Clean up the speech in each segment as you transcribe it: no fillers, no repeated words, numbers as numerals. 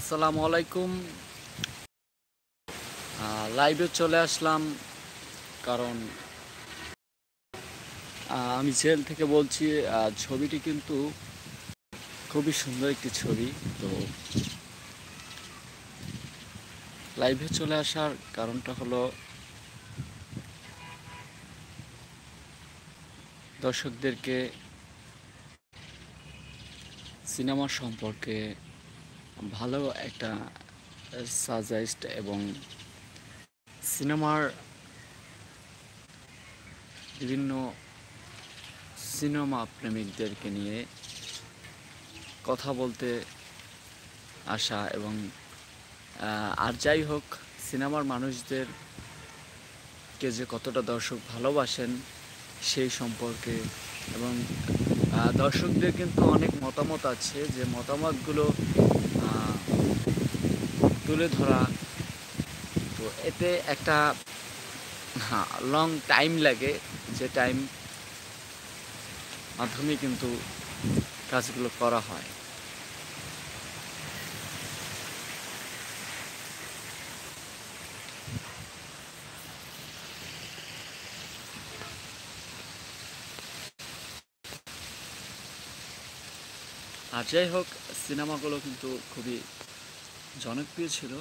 আসসালামু আলাইকুম। লাইভে চলে আসলাম কারণ আমি জেল থেকে বলছি। ছবিটি কিন্তু খুবই সুন্দর একটি ছবি। তো লাইভে চলে আসার কারণটা হলো দর্শকদেরকে সিনেমা সম্পর্কে ভালো একটা সাজেস্ট এবং সিনেমার বিভিন্ন সিনেমা প্রেমিকদেরকে নিয়ে কথা বলতে আসা এবং আর যাই হোক, সিনেমার মানুষদেরকে যে কতটা দর্শক ভালোবাসেন সেই সম্পর্কে এবং দর্শকদের কিন্তু অনেক মতামত আছে, যে মতামতগুলো আহ, তুলে ধরা। তো এতে একটা লং টাইম লাগে, যে টাইম মাধ্যমে কিন্তু কাজগুলো করা হয়। আর যাই হোক, সিনেমাগুলো কিন্তু খুবই জনপ্রিয় ছিল।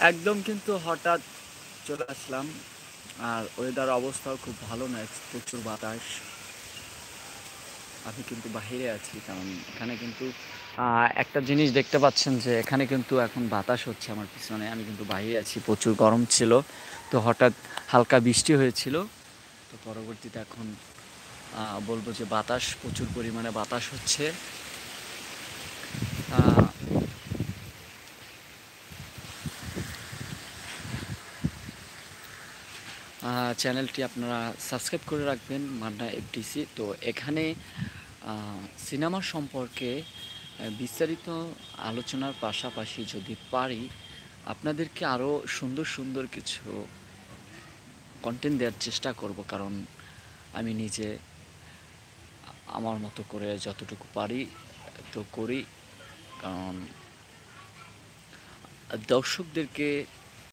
একদম কিন্তু হঠাৎ চলে আসলাম, আর ওয়েদার অবস্থাও খুব ভালো না, প্রচুর বাতাস। আমি কিন্তু বাহিরে আছি, কারণ এখানে কিন্তু একটা জিনিস দেখতে পাচ্ছেন যে এখানে কিন্তু এখন বাতাস হচ্ছে আমার পিছনে। আমি কিন্তু বাইরে আছি, প্রচুর গরম ছিল। তো হঠাৎ হালকা বৃষ্টি হয়েছিল। তো পরবর্তীতে এখন বলবো যে প্রচুর পরিমাণে বাতাস হচ্ছে। আহ, চ্যানেলটি আপনারা সাবস্ক্রাইব করে রাখবেন, মান্না এফডিসি। তো এখানে সিনেমা সম্পর্কে বিস্তারিত আলোচনার পাশাপাশি যদি পারি, আপনাদেরকে আরও সুন্দর সুন্দর কিছু কন্টেন্ট দেওয়ার চেষ্টা করব। কারণ আমি নিজে আমার মতো করে যতটুকু পারি তো করি। কারণ দর্শকদেরকে